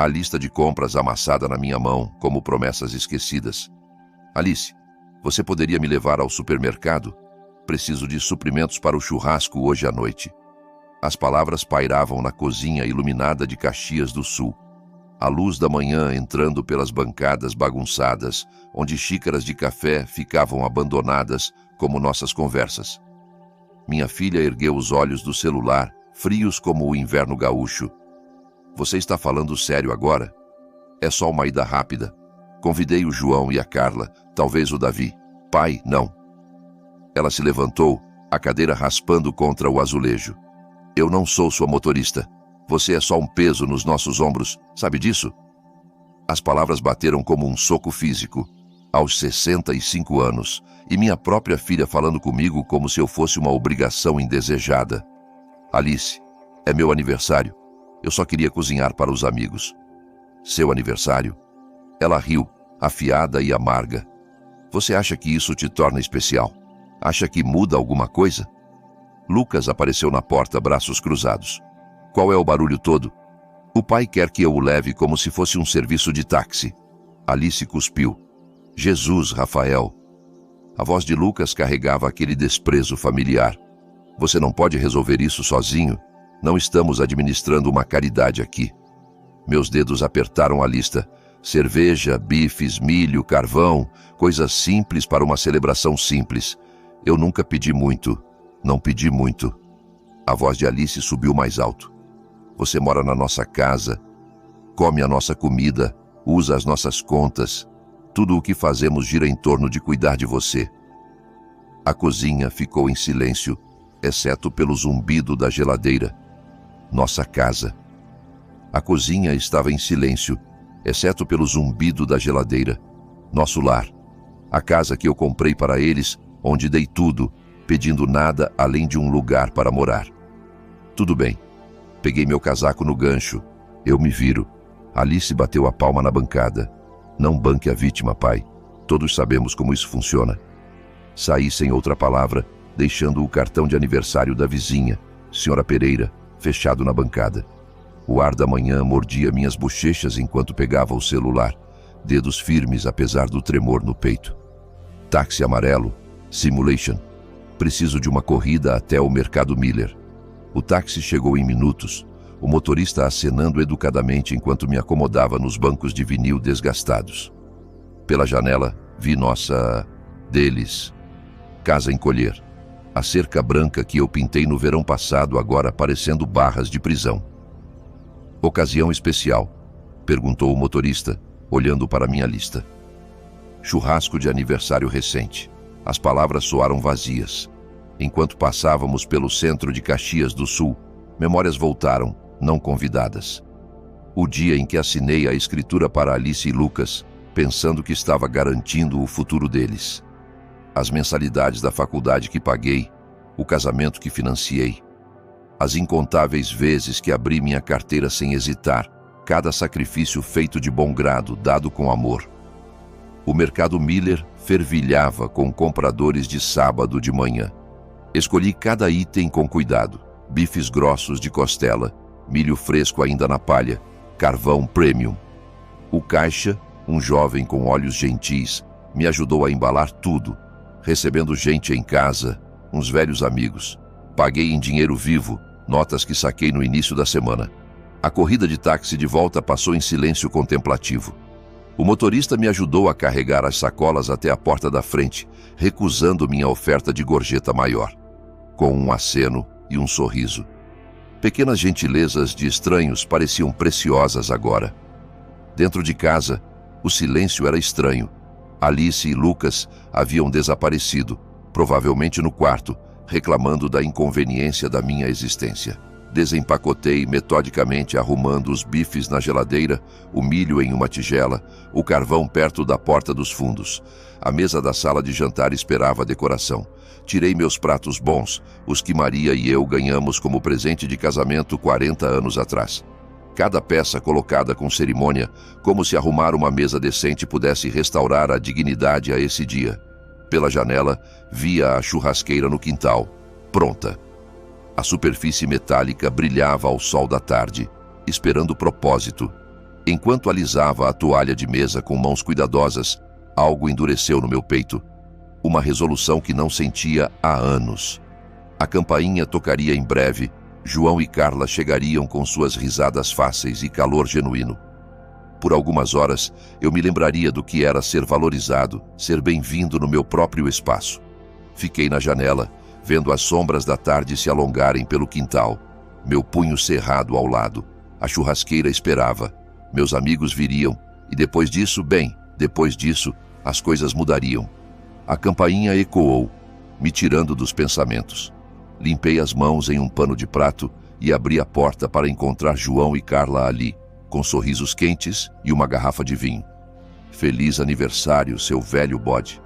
A lista de compras amassada na minha mão, como promessas esquecidas. Alice, você poderia me levar ao supermercado? Preciso de suprimentos para o churrasco hoje à noite. As palavras pairavam na cozinha iluminada de Caxias do Sul. A luz da manhã entrando pelas bancadas bagunçadas, onde xícaras de café ficavam abandonadas como nossas conversas. Minha filha ergueu os olhos do celular, frios como o inverno gaúcho. Você está falando sério agora? É só uma ida rápida. Convidei o João e a Carla, talvez o Davi. Pai, não. Ela se levantou, a cadeira raspando contra o azulejo. Eu não sou sua motorista. Você é só um peso nos nossos ombros, sabe disso? As palavras bateram como um soco físico. Aos 65 anos, e minha própria filha falando comigo como se eu fosse uma obrigação indesejada. Alice, é meu aniversário. Eu só queria cozinhar para os amigos. Seu aniversário? Ela riu, afiada e amarga. Você acha que isso te torna especial? Acha que muda alguma coisa? Lucas apareceu na porta, braços cruzados. Qual é o barulho todo? O pai quer que eu o leve como se fosse um serviço de táxi. Alice cuspiu. Jesus, Rafael. A voz de Lucas carregava aquele desprezo familiar. Você não pode resolver isso sozinho. Não estamos administrando uma caridade aqui. Meus dedos apertaram a lista. Cerveja, bifes, milho, carvão, coisas simples para uma celebração simples. Eu nunca pedi muito. Não pedi muito. A voz de Alice subiu mais alto. Você mora na nossa casa, come a nossa comida, usa as nossas contas. Tudo o que fazemos gira em torno de cuidar de você. A cozinha ficou em silêncio, exceto pelo zumbido da geladeira. Nossa casa. A cozinha estava em silêncio, exceto pelo zumbido da geladeira. Nosso lar. A casa que eu comprei para eles, onde dei tudo, pedindo nada além de um lugar para morar. Tudo bem. Peguei meu casaco no gancho. Eu me viro. Alice bateu a palma na bancada. Não banque a vítima, pai. Todos sabemos como isso funciona. Saí sem outra palavra, deixando o cartão de aniversário da vizinha, Sra. Pereira, fechado na bancada. O ar da manhã mordia minhas bochechas enquanto pegava o celular, dedos firmes apesar do tremor no peito. Táxi amarelo, Simulation. Preciso de uma corrida até o Mercado Miller. O táxi chegou em minutos, o motorista acenando educadamente enquanto me acomodava nos bancos de vinil desgastados. Pela janela, vi deles, casa encolher. A cerca branca que eu pintei no verão passado agora parecendo barras de prisão. Ocasião especial? Perguntou o motorista, olhando para minha lista. Churrasco de aniversário recente. As palavras soaram vazias. Enquanto passávamos pelo centro de Caxias do Sul, memórias voltaram, não convidadas. O dia em que assinei a escritura para Alice e Lucas, pensando que estava garantindo o futuro deles. As mensalidades da faculdade que paguei, o casamento que financiei. As incontáveis vezes que abri minha carteira sem hesitar, cada sacrifício feito de bom grado, dado com amor. O Mercado Miller fervilhava com compradores de sábado de manhã. Escolhi cada item com cuidado. Bifes grossos de costela, milho fresco ainda na palha, carvão premium. O caixa, um jovem com olhos gentis, me ajudou a embalar tudo, recebendo gente em casa, uns velhos amigos. Paguei em dinheiro vivo, notas que saquei no início da semana. A corrida de táxi de volta passou em silêncio contemplativo. O motorista me ajudou a carregar as sacolas até a porta da frente, recusando minha oferta de gorjeta maior, com um aceno e um sorriso. Pequenas gentilezas de estranhos pareciam preciosas agora. Dentro de casa, o silêncio era estranho. Alice e Lucas haviam desaparecido, provavelmente no quarto, reclamando da inconveniência da minha existência. Desempacotei metodicamente, arrumando os bifes na geladeira, o milho em uma tigela, o carvão perto da porta dos fundos. A mesa da sala de jantar esperava a decoração. Tirei meus pratos bons, os que Maria e eu ganhamos como presente de casamento 40 anos atrás. Cada peça colocada com cerimônia, como se arrumar uma mesa decente pudesse restaurar a dignidade a esse dia. Pela janela, via a churrasqueira no quintal, pronta. A superfície metálica brilhava ao sol da tarde, esperando o propósito. Enquanto alisava a toalha de mesa com mãos cuidadosas, algo endureceu no meu peito. Uma resolução que não sentia há anos. A campainha tocaria em breve. João e Carla chegariam com suas risadas fáceis e calor genuíno. Por algumas horas, eu me lembraria do que era ser valorizado, ser bem-vindo no meu próprio espaço. Fiquei na janela, vendo as sombras da tarde se alongarem pelo quintal, meu punho cerrado ao lado. A churrasqueira esperava. Meus amigos viriam, e depois disso, as coisas mudariam. A campainha ecoou, me tirando dos pensamentos. Limpei as mãos em um pano de prato e abri a porta para encontrar João e Carla ali, com sorrisos quentes e uma garrafa de vinho. Feliz aniversário, seu velho bode.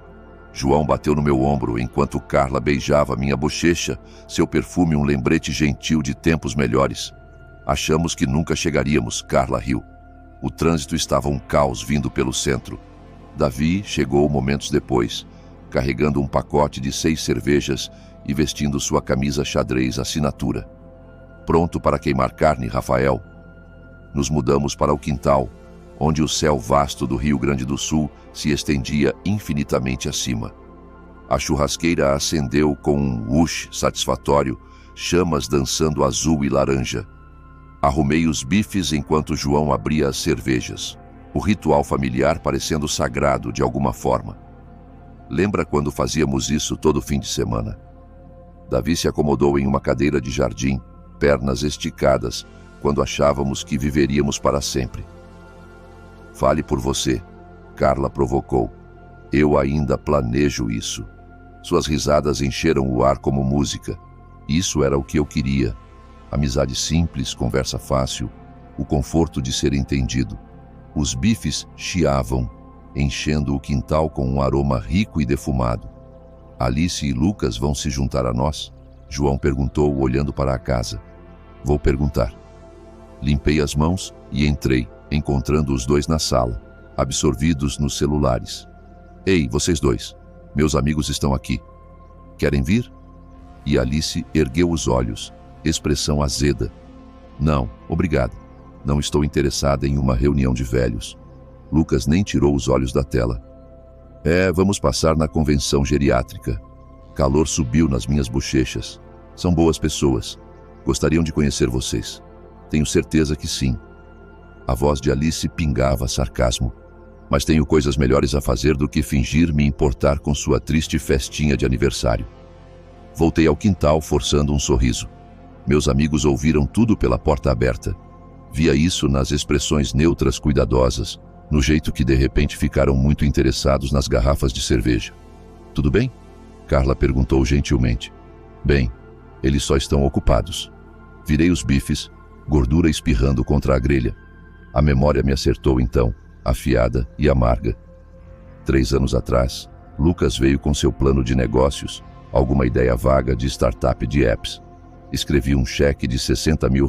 João bateu no meu ombro enquanto Carla beijava minha bochecha, seu perfume um lembrete gentil de tempos melhores. Achamos que nunca chegaríamos, Carla riu. O trânsito estava um caos vindo pelo centro. Davi chegou momentos depois, carregando um pacote de 6 cervejas e vestindo sua camisa xadrez assinatura. Pronto para queimar carne, Rafael? Nos mudamos para o quintal, onde o céu vasto do Rio Grande do Sul se estendia infinitamente acima. A churrasqueira acendeu com um whoosh satisfatório, chamas dançando azul e laranja. Arrumei os bifes enquanto João abria as cervejas, o ritual familiar parecendo sagrado de alguma forma. Lembra quando fazíamos isso todo fim de semana? Davi se acomodou em uma cadeira de jardim, pernas esticadas, quando achávamos que viveríamos para sempre. Fale por você, Carla provocou. Eu ainda planejo isso. Suas risadas encheram o ar como música. Isso era o que eu queria. Amizade simples, conversa fácil, o conforto de ser entendido. Os bifes chiavam, enchendo o quintal com um aroma rico e defumado. Alice e Lucas vão se juntar a nós? João perguntou, olhando para a casa. Vou perguntar. Limpei as mãos e entrei, encontrando os dois na sala, absorvidos nos celulares. Ei, vocês dois, meus amigos estão aqui. Querem vir? E Alice ergueu os olhos, expressão azeda. Não, obrigado. Não estou interessada em uma reunião de velhos. Lucas nem tirou os olhos da tela. Vamos passar na convenção geriátrica. Calor subiu nas minhas bochechas. São boas pessoas. Gostariam de conhecer vocês. Tenho certeza que sim. A voz de Alice pingava sarcasmo. Mas tenho coisas melhores a fazer do que fingir me importar com sua triste festinha de aniversário. Voltei ao quintal forçando um sorriso. Meus amigos ouviram tudo pela porta aberta. Via isso nas expressões neutras cuidadosas, no jeito que de repente ficaram muito interessados nas garrafas de cerveja. Tudo bem? Carla perguntou gentilmente. Bem, eles só estão ocupados. Virei os bifes, gordura espirrando contra a grelha. A memória me acertou então, afiada e amarga. 3 anos atrás, Lucas veio com seu plano de negócios, alguma ideia vaga de startup de apps. Escrevi um cheque de R$60 mil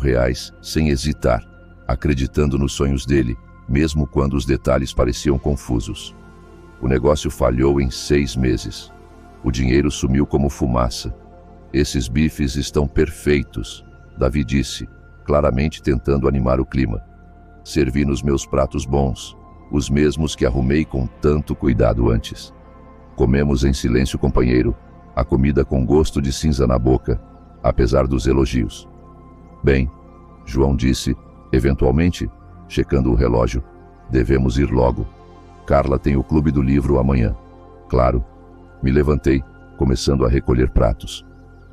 sem hesitar, acreditando nos sonhos dele, mesmo quando os detalhes pareciam confusos. O negócio falhou em 6 meses. O dinheiro sumiu como fumaça. Esses bifes estão perfeitos, Davi disse, claramente tentando animar o clima. Servi nos meus pratos bons, os mesmos que arrumei com tanto cuidado antes. Comemos em silêncio, companheiro, a comida com gosto de cinza na boca, apesar dos elogios. Bem, João disse, eventualmente, checando o relógio, devemos ir logo. Carla tem o clube do livro amanhã. Claro. Me levantei, começando a recolher pratos.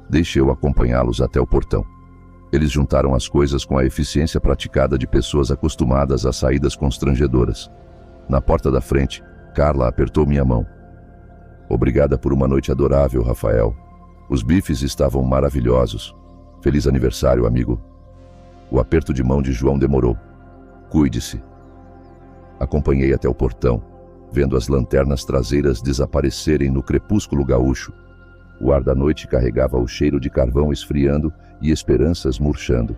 Deixei-o acompanhá-los até o portão. Eles juntaram as coisas com a eficiência praticada de pessoas acostumadas a saídas constrangedoras. Na porta da frente, Carla apertou minha mão. Obrigada por uma noite adorável, Rafael. Os bifes estavam maravilhosos. Feliz aniversário, amigo. O aperto de mão de João demorou. Cuide-se. Acompanhei até o portão, vendo as lanternas traseiras desaparecerem no crepúsculo gaúcho. O ar da noite carregava o cheiro de carvão esfriando e esperanças murchando.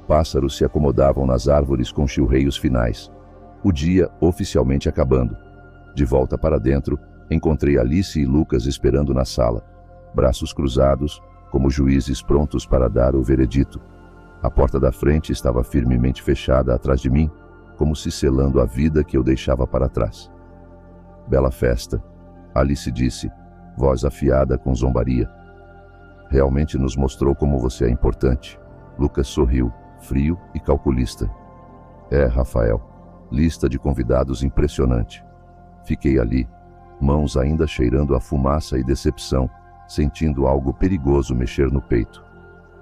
Pássaros se acomodavam nas árvores com chilreios finais. O dia oficialmente acabando. De volta para dentro, encontrei Alice e Lucas esperando na sala, braços cruzados, como juízes prontos para dar o veredito. A porta da frente estava firmemente fechada atrás de mim, como se selando a vida que eu deixava para trás. Bela festa, Alice disse, voz afiada com zombaria. Realmente nos mostrou como você é importante. Lucas sorriu, frio e calculista. É, Rafael, lista de convidados impressionante. Fiquei ali, mãos ainda cheirando a fumaça e decepção, sentindo algo perigoso mexer no peito.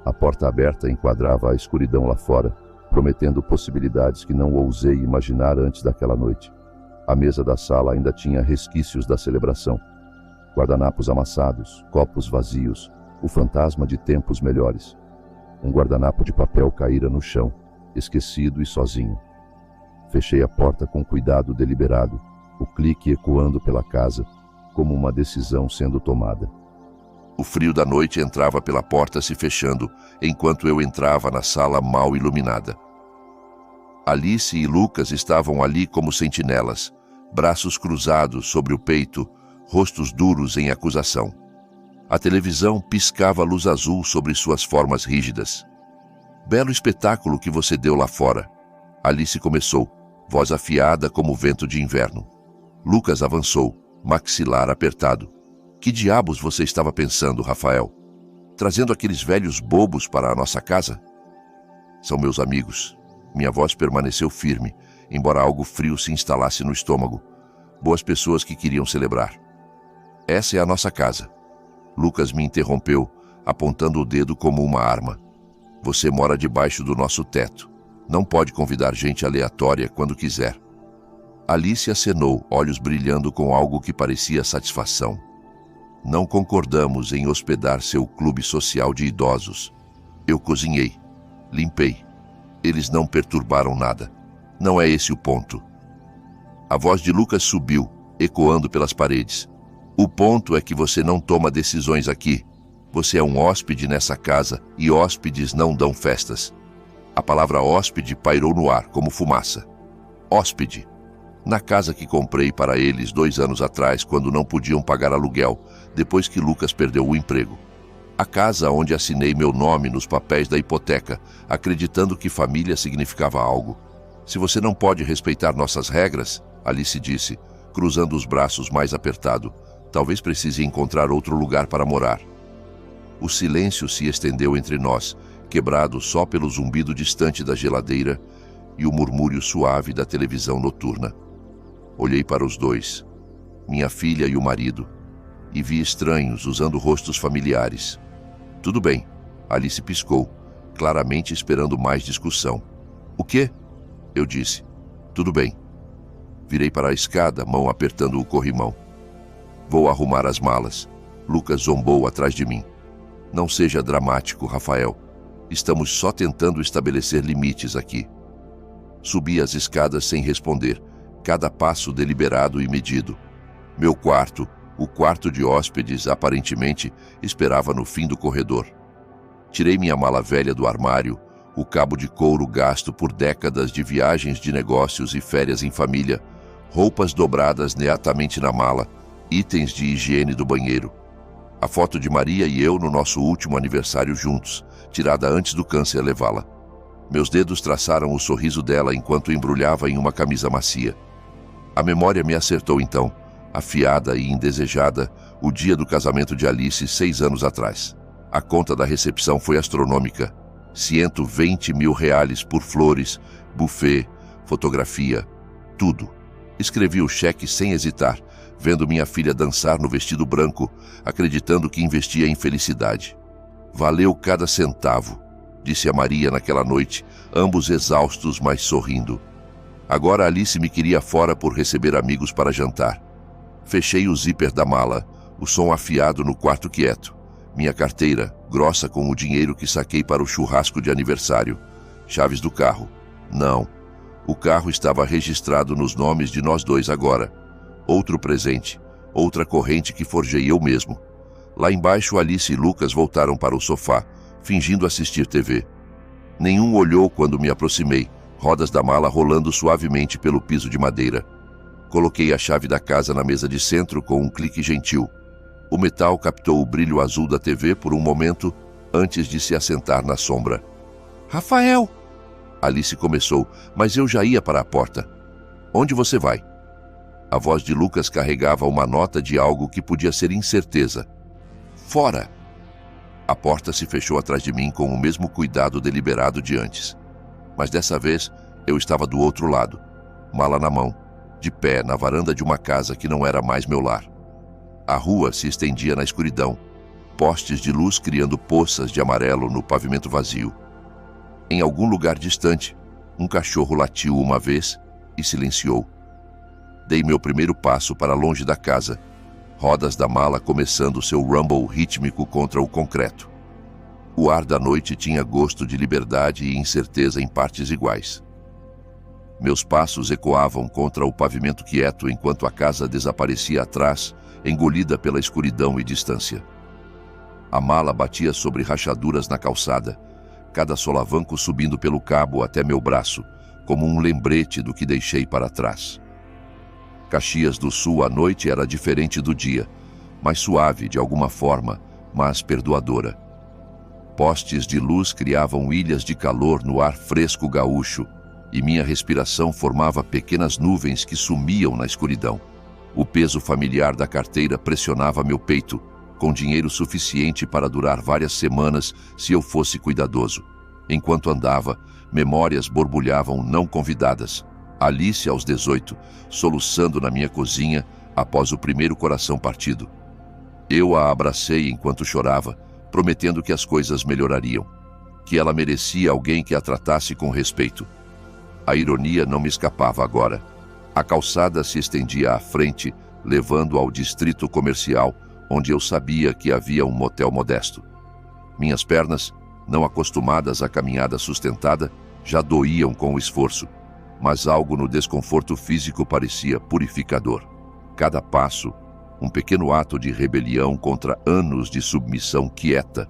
A porta aberta enquadrava a escuridão lá fora, prometendo possibilidades que não ousei imaginar antes daquela noite. A mesa da sala ainda tinha resquícios da celebração. Guardanapos amassados, copos vazios, o fantasma de tempos melhores. Um guardanapo de papel caíra no chão, esquecido e sozinho. Fechei a porta com cuidado deliberado, o clique ecoando pela casa, como uma decisão sendo tomada. O frio da noite entrava pela porta se fechando, enquanto eu entrava na sala mal iluminada. Alice e Lucas estavam ali como sentinelas, braços cruzados sobre o peito, rostos duros em acusação. A televisão piscava luz azul sobre suas formas rígidas. Belo espetáculo que você deu lá fora. Alice começou, voz afiada como vento de inverno. Lucas avançou, maxilar apertado. Que diabos você estava pensando, Rafael? Trazendo aqueles velhos bobos para a nossa casa? São meus amigos. Minha voz permaneceu firme, embora algo frio se instalasse no estômago. Boas pessoas que queriam celebrar. Essa é a nossa casa. Lucas me interrompeu, apontando o dedo como uma arma. Você mora debaixo do nosso teto. Não pode convidar gente aleatória quando quiser. Alice acenou, olhos brilhando com algo que parecia satisfação. Não concordamos em hospedar seu clube social de idosos. Eu cozinhei, limpei. Eles não perturbaram nada. Não é esse o ponto. A voz de Lucas subiu, ecoando pelas paredes. O ponto é que você não toma decisões aqui. Você é um hóspede nessa casa e hóspedes não dão festas. A palavra hóspede pairou no ar como fumaça. Hóspede. Na casa que comprei para eles 2 anos atrás, quando não podiam pagar aluguel, depois que Lucas perdeu o emprego. A casa onde assinei meu nome nos papéis da hipoteca, acreditando que família significava algo. Se você não pode respeitar nossas regras, Alice disse, cruzando os braços mais apertado, talvez precise encontrar outro lugar para morar. O silêncio se estendeu entre nós, quebrado só pelo zumbido distante da geladeira e o murmúrio suave da televisão noturna. Olhei para os dois, minha filha e o marido, e vi estranhos usando rostos familiares. Tudo bem, Alice piscou, claramente esperando mais discussão. O quê? Eu disse. Tudo bem. Virei para a escada, mão apertando o corrimão. Vou arrumar as malas. Lucas zombou atrás de mim. Não seja dramático, Rafael. Estamos só tentando estabelecer limites aqui. Subi as escadas sem responder, cada passo deliberado e medido. Meu quarto, o quarto de hóspedes, aparentemente, esperava no fim do corredor. Tirei minha mala velha do armário, o cabo de couro gasto por décadas de viagens de negócios e férias em família, roupas dobradas neatamente na mala, itens de higiene do banheiro. A foto de Maria e eu no nosso último aniversário juntos, tirada antes do câncer levá-la. Meus dedos traçaram o sorriso dela enquanto embrulhava em uma camisa macia. A memória me acertou então, afiada e indesejada, o dia do casamento de Alice 6 anos atrás. A conta da recepção foi astronômica. 120 mil reais por flores, buffet, fotografia, tudo. Escrevi o cheque sem hesitar, vendo minha filha dançar no vestido branco, acreditando que investia em felicidade. Valeu cada centavo, disse a Maria naquela noite, ambos exaustos, mas sorrindo. Agora Alice me queria fora por receber amigos para jantar. Fechei o zíper da mala, o som afiado no quarto quieto. Minha carteira, grossa com o dinheiro que saquei para o churrasco de aniversário. Chaves do carro. Não. O carro estava registrado nos nomes de nós dois agora. Outro presente, outra corrente que forjei eu mesmo. Lá embaixo, Alice e Lucas voltaram para o sofá, fingindo assistir TV. Nenhum olhou quando me aproximei, rodas da mala rolando suavemente pelo piso de madeira. Coloquei a chave da casa na mesa de centro com um clique gentil. O metal captou o brilho azul da TV por um momento antes de se assentar na sombra. Rafael! Alice começou, mas eu já ia para a porta. Onde você vai? A voz de Lucas carregava uma nota de algo que podia ser incerteza. Fora! A porta se fechou atrás de mim com o mesmo cuidado deliberado de antes. Mas dessa vez, eu estava do outro lado, mala na mão, de pé na varanda de uma casa que não era mais meu lar. A rua se estendia na escuridão, postes de luz criando poças de amarelo no pavimento vazio. Em algum lugar distante, um cachorro latiu uma vez e silenciou. Dei meu primeiro passo para longe da casa, rodas da mala começando seu rumble rítmico contra o concreto. O ar da noite tinha gosto de liberdade e incerteza em partes iguais. Meus passos ecoavam contra o pavimento quieto enquanto a casa desaparecia atrás, engolida pela escuridão e distância. A mala batia sobre rachaduras na calçada, cada solavanco subindo pelo cabo até meu braço, como um lembrete do que deixei para trás. Caxias do Sul à noite era diferente do dia, mais suave de alguma forma, mas perdoadora. Postes de luz criavam ilhas de calor no ar fresco gaúcho, e minha respiração formava pequenas nuvens que sumiam na escuridão. O peso familiar da carteira pressionava meu peito, com dinheiro suficiente para durar várias semanas se eu fosse cuidadoso. Enquanto andava, memórias borbulhavam não convidadas. Alice aos 18, soluçando na minha cozinha após o primeiro coração partido. Eu a abracei enquanto chorava, prometendo que as coisas melhorariam, que ela merecia alguém que a tratasse com respeito. A ironia não me escapava agora. A calçada se estendia à frente, levando ao distrito comercial, onde eu sabia que havia um motel modesto. Minhas pernas, não acostumadas à caminhada sustentada, já doíam com o esforço, mas algo no desconforto físico parecia purificador. Cada passo, um pequeno ato de rebelião contra anos de submissão quieta.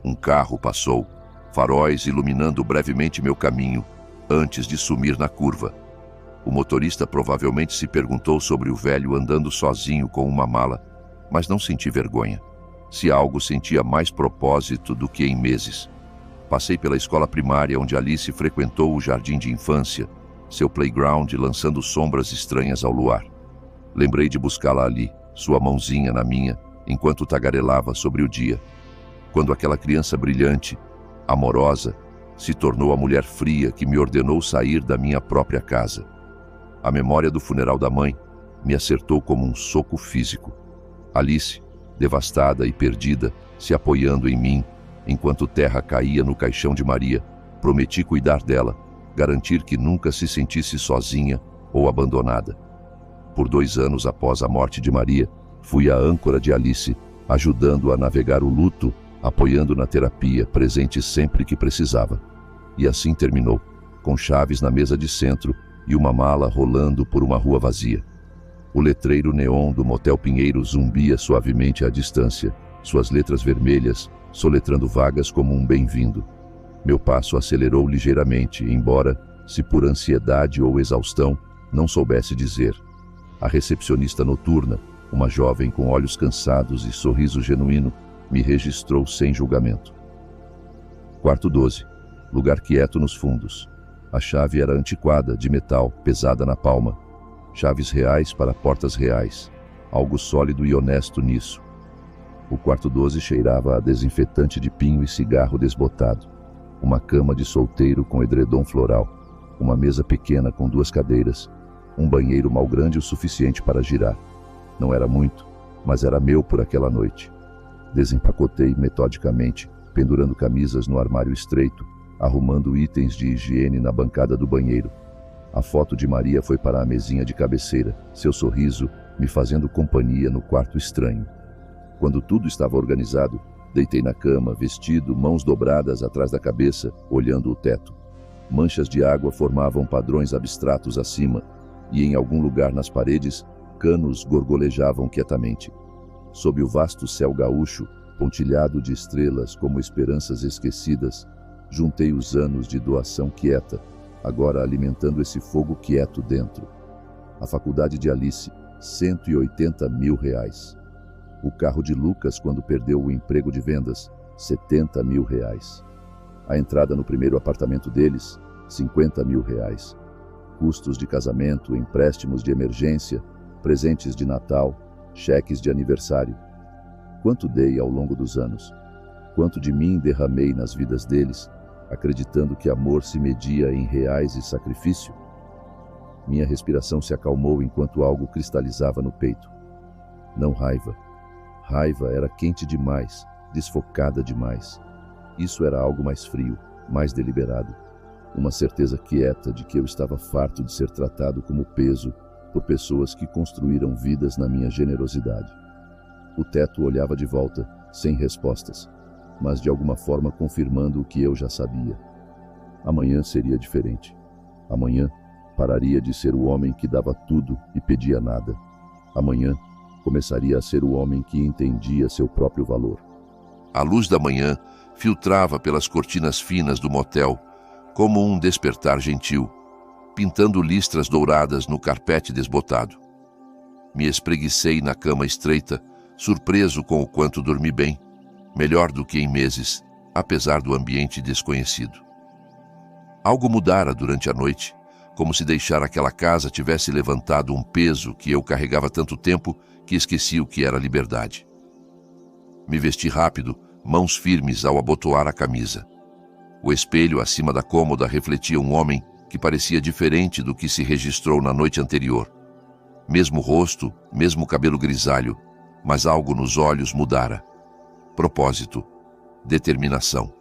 Um carro passou, faróis iluminando brevemente meu caminho, antes de sumir na curva. O motorista provavelmente se perguntou sobre o velho andando sozinho com uma mala, mas não senti vergonha. Se algo, sentia mais propósito do que em meses. Passei pela escola primária onde Alice frequentou o jardim de infância, seu playground lançando sombras estranhas ao luar. Lembrei de buscá-la ali, sua mãozinha na minha, enquanto tagarelava sobre o dia. Quando aquela criança brilhante, amorosa, se tornou a mulher fria que me ordenou sair da minha própria casa. A memória do funeral da mãe me acertou como um soco físico. Alice, devastada e perdida, se apoiando em mim, enquanto terra caía no caixão de Maria, prometi cuidar dela, garantir que nunca se sentisse sozinha ou abandonada. Por 2 anos após a morte de Maria, fui a âncora de Alice, ajudando-a a navegar o luto, apoiando na terapia, presente sempre que precisava. E assim terminou, com chaves na mesa de centro e uma mala rolando por uma rua vazia. O letreiro neon do Motel Pinheiro zumbia suavemente à distância, suas letras vermelhas soletrando vagas como um bem-vindo. Meu passo acelerou ligeiramente, embora, se por ansiedade ou exaustão, não soubesse dizer. A recepcionista noturna, uma jovem com olhos cansados e sorriso genuíno, me registrou sem julgamento. Quarto 12. Lugar quieto nos fundos. A chave era antiquada, de metal, pesada na palma. Chaves reais para portas reais. Algo sólido e honesto nisso. O quarto 12 cheirava a desinfetante de pinho e cigarro desbotado. Uma cama de solteiro com edredom floral. Uma mesa pequena com 2 cadeiras. Um banheiro mal grande o suficiente para girar. Não era muito, mas era meu por aquela noite. Desempacotei metodicamente, pendurando camisas no armário estreito, arrumando itens de higiene na bancada do banheiro. A foto de Maria foi para a mesinha de cabeceira, seu sorriso me fazendo companhia no quarto estranho. Quando tudo estava organizado, deitei na cama, vestido, mãos dobradas atrás da cabeça, olhando o teto. Manchas de água formavam padrões abstratos acima, e em algum lugar nas paredes, canos gorgolejavam quietamente. Sob o vasto céu gaúcho, pontilhado de estrelas como esperanças esquecidas, juntei os anos de doação quieta, agora alimentando esse fogo quieto dentro. A faculdade de Alice, R$180 mil. O carro de Lucas quando perdeu o emprego de vendas, R$70 mil. A entrada no primeiro apartamento deles, R$ 50.000. Custos de casamento, empréstimos de emergência, presentes de Natal, cheques de aniversário. Quanto dei ao longo dos anos? Quanto de mim derramei nas vidas deles, acreditando que amor se media em reais e sacrifício? Minha respiração se acalmou enquanto algo cristalizava no peito. Não raiva. Raiva era quente demais, desfocada demais. Isso era algo mais frio, mais deliberado. Uma certeza quieta de que eu estava farto de ser tratado como peso por pessoas que construíram vidas na minha generosidade. O teto olhava de volta, sem respostas, mas de alguma forma confirmando o que eu já sabia. Amanhã seria diferente. Amanhã pararia de ser o homem que dava tudo e pedia nada. Amanhã começaria a ser o homem que entendia seu próprio valor. A luz da manhã filtrava pelas cortinas finas do motel, como um despertar gentil, pintando listras douradas no carpete desbotado. Me espreguicei na cama estreita, surpreso com o quanto dormi bem, melhor do que em meses, apesar do ambiente desconhecido. Algo mudara durante a noite, como se deixar aquela casa tivesse levantado um peso que eu carregava tanto tempo que esqueci o que era liberdade. Me vesti rápido, mãos firmes ao abotoar a camisa. O espelho acima da cômoda refletia um homem que parecia diferente do que se registrou na noite anterior. Mesmo rosto, mesmo cabelo grisalho, mas algo nos olhos mudara. Propósito, determinação.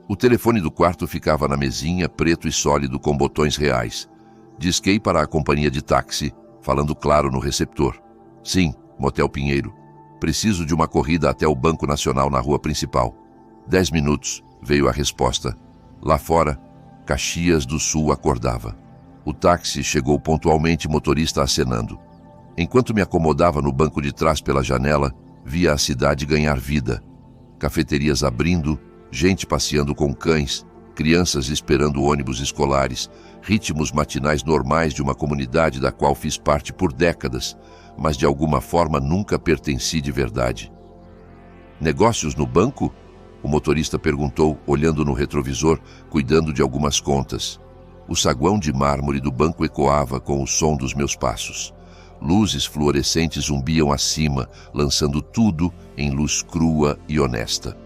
O telefone do quarto ficava na mesinha, preto e sólido com botões reais. Disquei para a companhia de táxi, falando claro no receptor. Sim, Motel Pinheiro. Preciso de uma corrida até o Banco Nacional na rua principal. 10 minutos, veio a resposta. Lá fora, Caxias do Sul acordava. O táxi chegou pontualmente, motorista acenando. Enquanto me acomodava no banco de trás pela janela, via a cidade ganhar vida. Cafeterias abrindo, gente passeando com cães, crianças esperando ônibus escolares, ritmos matinais normais de uma comunidade da qual fiz parte por décadas, mas de alguma forma nunca pertenci de verdade. Negócios no banco? O motorista perguntou, olhando no retrovisor, cuidando de algumas contas. O saguão de mármore do banco ecoava com o som dos meus passos. Luzes fluorescentes zumbiam acima, lançando tudo em luz crua e honesta.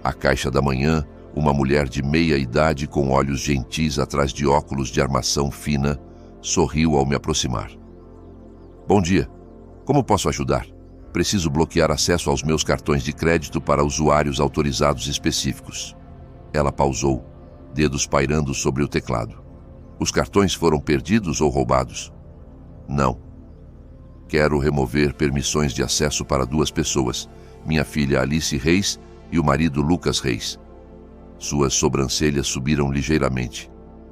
A caixa da manhã, uma mulher de meia idade com olhos gentis atrás de óculos de armação fina, sorriu ao me aproximar. Bom dia. Como posso ajudar? Preciso bloquear acesso aos meus cartões de crédito para usuários autorizados específicos. Ela pausou, dedos pairando sobre o teclado. Os cartões foram perdidos ou roubados? Não. Quero remover permissões de acesso para 2 pessoas, minha filha Alice Reis e o marido Lucas Reis. Suas sobrancelhas subiram ligeiramente.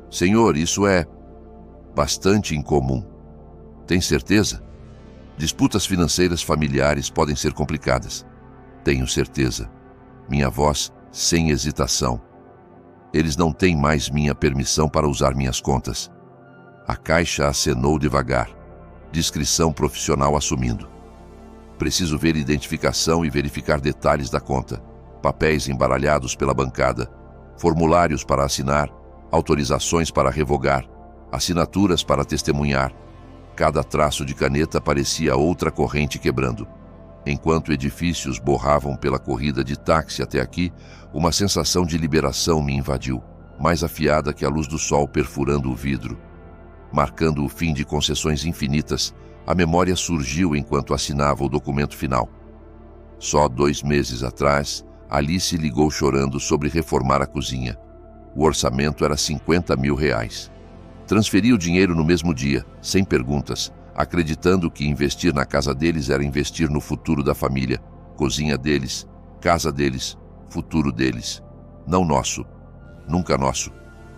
Senhor, isso é bastante incomum. Tem certeza? Disputas financeiras familiares podem ser complicadas. Tenho certeza. Minha voz sem hesitação. Eles não têm mais minha permissão para usar minhas contas. A caixa acenou devagar. Discrição profissional assumindo. Preciso ver identificação e verificar detalhes da conta. Papéis embaralhados pela bancada. Formulários para assinar. Autorizações para revogar. Assinaturas para testemunhar. Cada traço de caneta parecia outra corrente quebrando. Enquanto edifícios borravam pela corrida de táxi até aqui, uma sensação de liberação me invadiu, mais afiada que a luz do sol perfurando o vidro. Marcando o fim de concessões infinitas, a memória surgiu enquanto assinava o documento final. Só 2 meses atrás, Alice ligou chorando sobre reformar a cozinha. O orçamento era R$50.000. Transferi o dinheiro no mesmo dia, sem perguntas, acreditando que investir na casa deles era investir no futuro da família, cozinha deles, casa deles, futuro deles. Não nosso. Nunca nosso.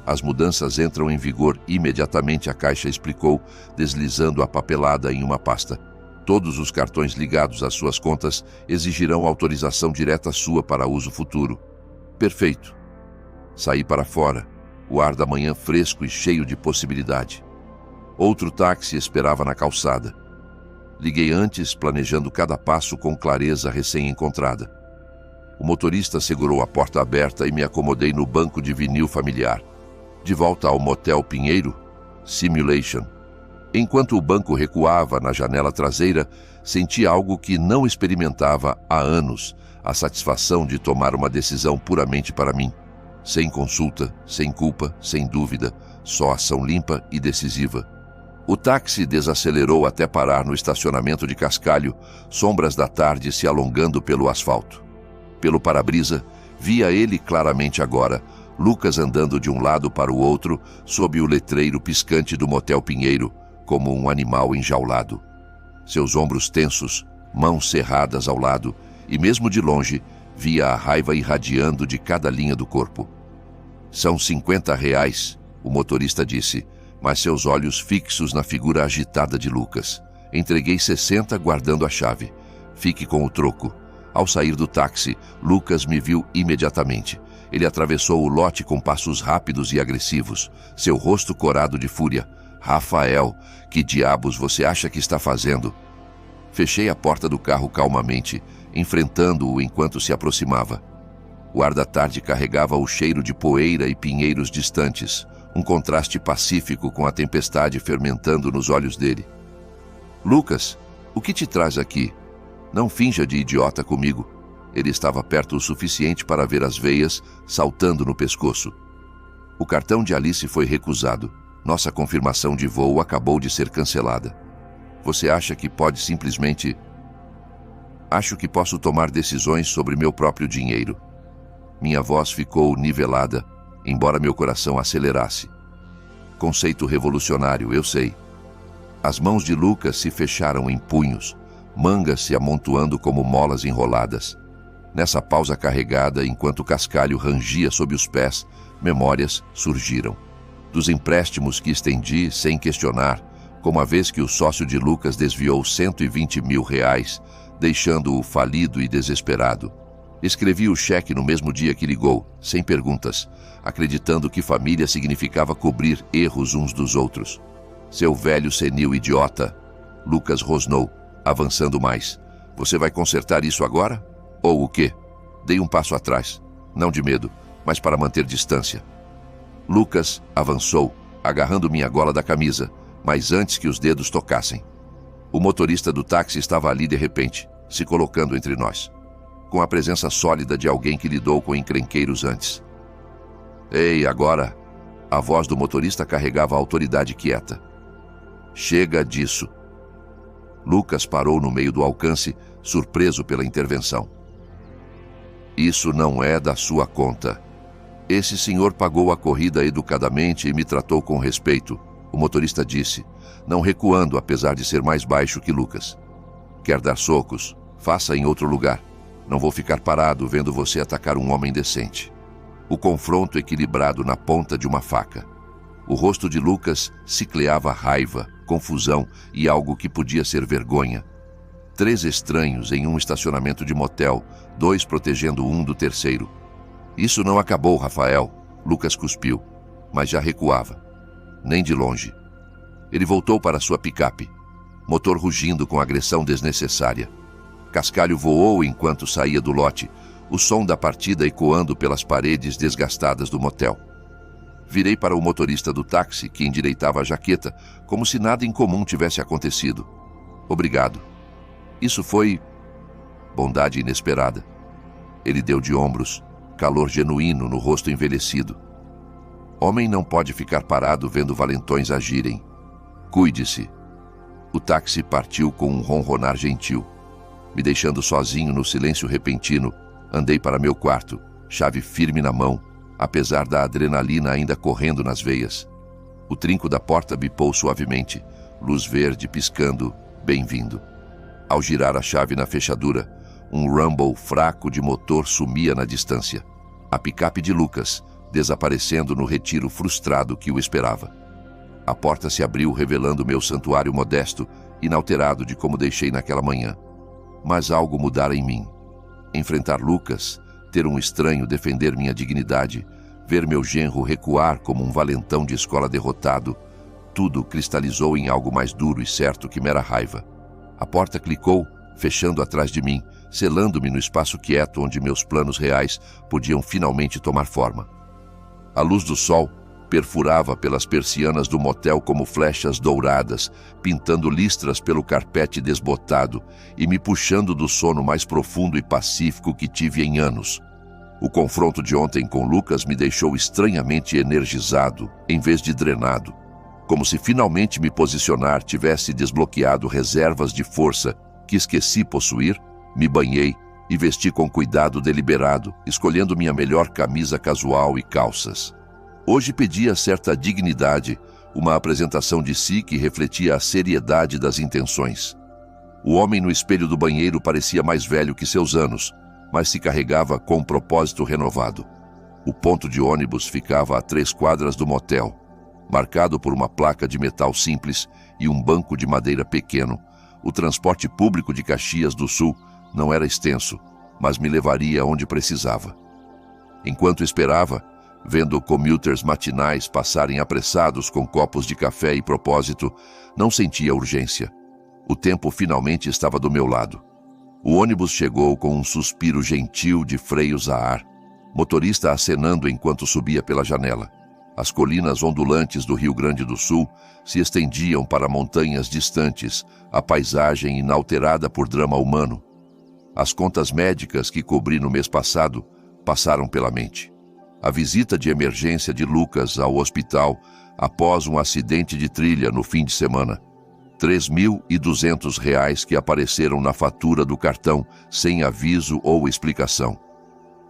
As mudanças entram em vigor imediatamente, a caixa explicou, deslizando a papelada em uma pasta. Todos os cartões ligados às suas contas exigirão autorização direta sua para uso futuro. Perfeito. Saí para fora. O ar da manhã fresco e cheio de possibilidade. Outro táxi esperava na calçada. Liguei antes, planejando cada passo com clareza recém-encontrada. O motorista segurou a porta aberta e me acomodei no banco de vinil familiar. De volta ao Motel Pinheiro, Simulation. Enquanto o banco recuava na janela traseira, senti algo que não experimentava há anos, a satisfação de tomar uma decisão puramente para mim. Sem consulta, sem culpa, sem dúvida, só ação limpa e decisiva. O táxi desacelerou até parar no estacionamento de Cascalho, sombras da tarde se alongando pelo asfalto. Pelo para-brisa, via ele claramente agora, Lucas andando de um lado para o outro, sob o letreiro piscante do Motel Pinheiro, como um animal enjaulado. Seus ombros tensos, mãos cerradas ao lado, e mesmo de longe, via a raiva irradiando de cada linha do corpo. São R$50, o motorista disse, mas seus olhos fixos na figura agitada de Lucas. Entreguei 60 guardando a chave. Fique com o troco. Ao sair do táxi, Lucas me viu imediatamente. Ele atravessou o lote com passos rápidos e agressivos, seu rosto corado de fúria. Rafael, que diabos você acha que está fazendo? Fechei a porta do carro calmamente, enfrentando-o enquanto se aproximava. O ar da tarde carregava o cheiro de poeira e pinheiros distantes, um contraste pacífico com a tempestade fermentando nos olhos dele. Lucas, o que te traz aqui? Não finja de idiota comigo. Ele estava perto o suficiente para ver as veias saltando no pescoço. O cartão de Alice foi recusado. Nossa confirmação de voo acabou de ser cancelada. Você acha que pode simplesmente... Acho que posso tomar decisões sobre meu próprio dinheiro. Minha voz ficou nivelada, embora meu coração acelerasse. Conceito revolucionário, eu sei. As mãos de Lucas se fecharam em punhos, mangas se amontoando como molas enroladas. Nessa pausa carregada, enquanto o cascalho rangia sob os pés, memórias surgiram. Dos empréstimos que estendi sem questionar, como a vez que o sócio de Lucas desviou R$120 mil, deixando-o falido e desesperado. Escrevi o cheque no mesmo dia que ligou, sem perguntas, acreditando que família significava cobrir erros uns dos outros. Seu velho senil idiota, Lucas rosnou, avançando mais. Você vai consertar isso agora? Ou o quê? Dei um passo atrás, não de medo, mas para manter distância. Lucas avançou, agarrando minha gola da camisa, mas antes que os dedos tocassem. O motorista do táxi estava ali de repente, se colocando entre nós, com a presença sólida de alguém que lidou com encrenqueiros antes. Ei, agora! A voz do motorista carregava a autoridade quieta. Chega disso. Lucas parou no meio do alcance, surpreso pela intervenção. Isso não é da sua conta. Esse senhor pagou a corrida educadamente e me tratou com respeito, o motorista disse, não recuando apesar de ser mais baixo que Lucas. Quer dar socos? Faça em outro lugar. Não vou ficar parado vendo você atacar um homem decente. O confronto equilibrado na ponta de uma faca. O rosto de Lucas cicleava raiva, confusão e algo que podia ser vergonha. 3 estranhos em um estacionamento de motel, 2 protegendo um do terceiro. Isso não acabou, Rafael, Lucas cuspiu, mas já recuava. Nem de longe. Ele voltou para sua picape, motor rugindo com agressão desnecessária. Cascalho voou enquanto saía do lote, o som da partida ecoando pelas paredes desgastadas do motel. Virei para o motorista do táxi, que endireitava a jaqueta, como se nada incomum tivesse acontecido. Obrigado. Isso foi... bondade inesperada. Ele deu de ombros, calor genuíno no rosto envelhecido. Homem não pode ficar parado vendo valentões agirem. Cuide-se. O táxi partiu com um ronronar gentil. Me deixando sozinho no silêncio repentino, andei para meu quarto, chave firme na mão, apesar da adrenalina ainda correndo nas veias. O trinco da porta bipou suavemente, luz verde piscando, bem-vindo. Ao girar a chave na fechadura, um rumble fraco de motor sumia na distância. A picape de Lucas, desaparecendo no retiro frustrado que o esperava. A porta se abriu revelando meu santuário modesto, inalterado de como deixei naquela manhã. Mas algo mudara em mim. Enfrentar Lucas, ter um estranho defender minha dignidade, ver meu genro recuar como um valentão de escola derrotado, tudo cristalizou em algo mais duro e certo que mera raiva. A porta clicou, fechando atrás de mim, selando-me no espaço quieto onde meus planos reais podiam finalmente tomar forma. A luz do sol, perfurava pelas persianas do motel como flechas douradas, pintando listras pelo carpete desbotado e me puxando do sono mais profundo e pacífico que tive em anos. O confronto de ontem com Lucas me deixou estranhamente energizado, em vez de drenado. Como se finalmente me posicionar tivesse desbloqueado reservas de força que esqueci possuir, me banhei e vesti com cuidado deliberado, escolhendo minha melhor camisa casual e calças. Hoje pedia certa dignidade, uma apresentação de si que refletia a seriedade das intenções. O homem no espelho do banheiro parecia mais velho que seus anos, mas se carregava com um propósito renovado. O ponto de ônibus ficava a 3 quadras do motel, marcado por uma placa de metal simples e um banco de madeira pequeno. O transporte público de Caxias do Sul não era extenso, mas me levaria onde precisava. Enquanto esperava, vendo commuters matinais passarem apressados com copos de café e propósito, não sentia urgência. O tempo finalmente estava do meu lado. O ônibus chegou com um suspiro gentil de freios a ar, motorista acenando enquanto subia pela janela. As colinas ondulantes do Rio Grande do Sul se estendiam para montanhas distantes, a paisagem inalterada por drama humano. As contas médicas que cobri no mês passado passaram pela mente. A visita de emergência de Lucas ao hospital após um acidente de trilha no fim de semana. R$ 3.200 que apareceram na fatura do cartão sem aviso ou explicação.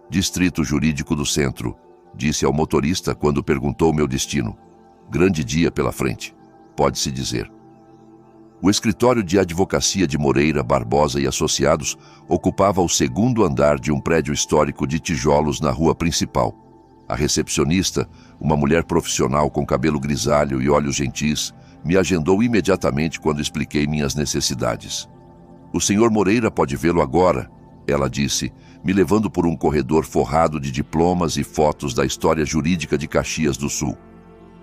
Distrito Jurídico do Centro, disse ao motorista quando perguntou meu destino. Grande dia pela frente, pode-se dizer. O escritório de advocacia de Moreira, Barbosa e Associados ocupava o 2º andar de um prédio histórico de tijolos na rua principal. A recepcionista, uma mulher profissional com cabelo grisalho e olhos gentis, me agendou imediatamente quando expliquei minhas necessidades. O senhor Moreira pode vê-lo agora, ela disse, me levando por um corredor forrado de diplomas e fotos da história jurídica de Caxias do Sul.